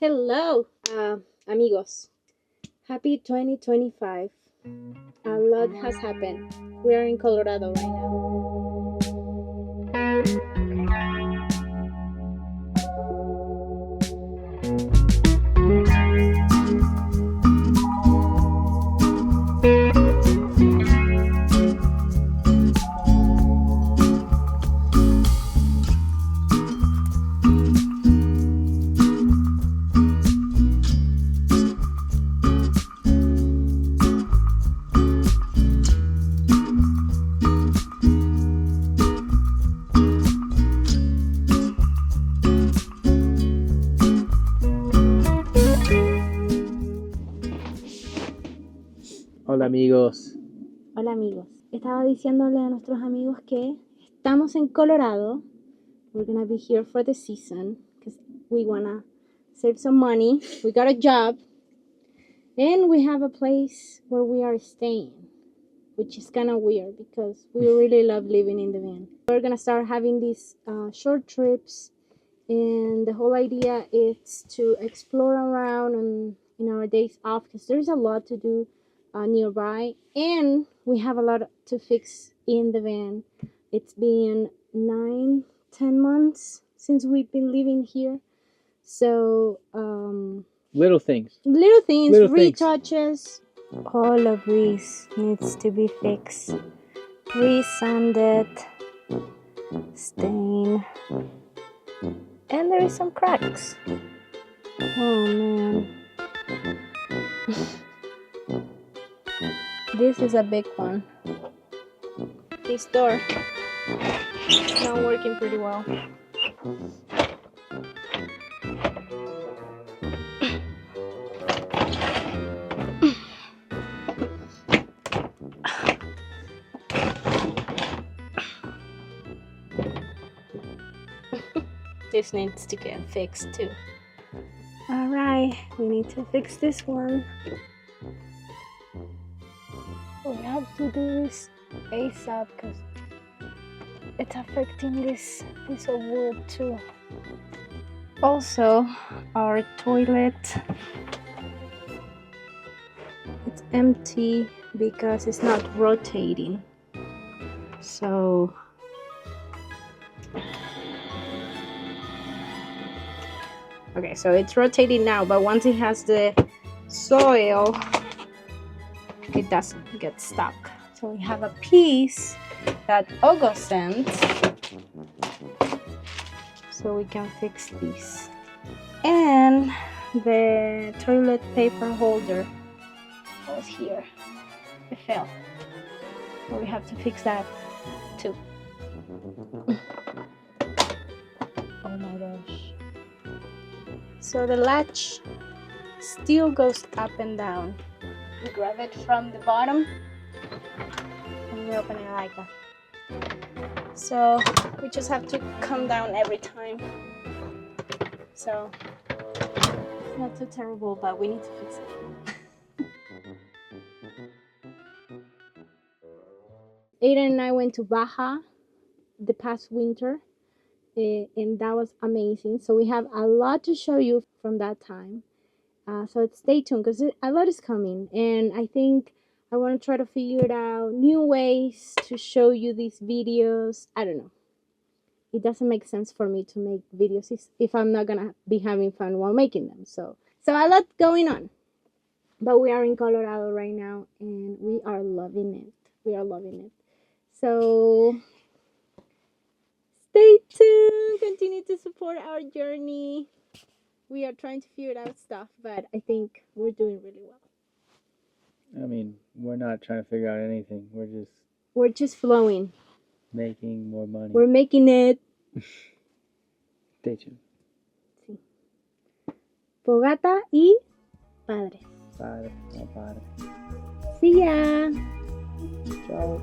Hello, amigos. Happy 2025. A lot has happened. We are in Colorado right now. Hola amigos. Hola amigos. Estaba diciéndole a nuestros amigos que estamos en Colorado. We're gonna be here for the season because we wanna save some money. We got a job and we have a place where we are staying, which is kind of weird because we really love living in the van. We're gonna start having these short trips, and the whole idea is to explore around in our days off because there's a lot to do nearby, and we have a lot to fix in the van. It's been 9-10 months since we've been living here, so Little things. retouches. All of this needs to be fixed, resanded, stain, and there is some cracks. Oh man. This is a big one. This door is not working pretty well. This needs to get fixed too. Alright, we need to fix this one. We have to do this ASAP because it's affecting this piece of wood too. Also, our toilet, it's empty because it's not rotating. So okay, so it's rotating now, but once it has the soil, it doesn't get stuck. So we have a piece that Ogo sent, so we can fix this. And the toilet paper holder was here. It fell. So we have to fix that too. Oh my gosh. So the latch still goes up and down. We grab it from the bottom and we open it like that. So we just have to come down every time. So it's not too terrible, but we need to fix it. Aidan and I went to Baja the past winter, and that was amazing. So we have a lot to show you from that time. So stay tuned because a lot is coming, and I think I want to try to figure out new ways to show you these videos. I don't know. It doesn't make sense for me to make videos if I'm not gonna be having fun while making them. So a lot going on. But we are in Colorado right now, and we are loving it. We are loving it. So stay tuned. Continue to support our journey. We are trying to figure out stuff, but I think we're doing really well. I mean, we're not trying to figure out anything. We're just flowing. Making more money. We're making it. Stay tuned. Sí. Fogata y padre. Padre, no padre. See ya. Ciao.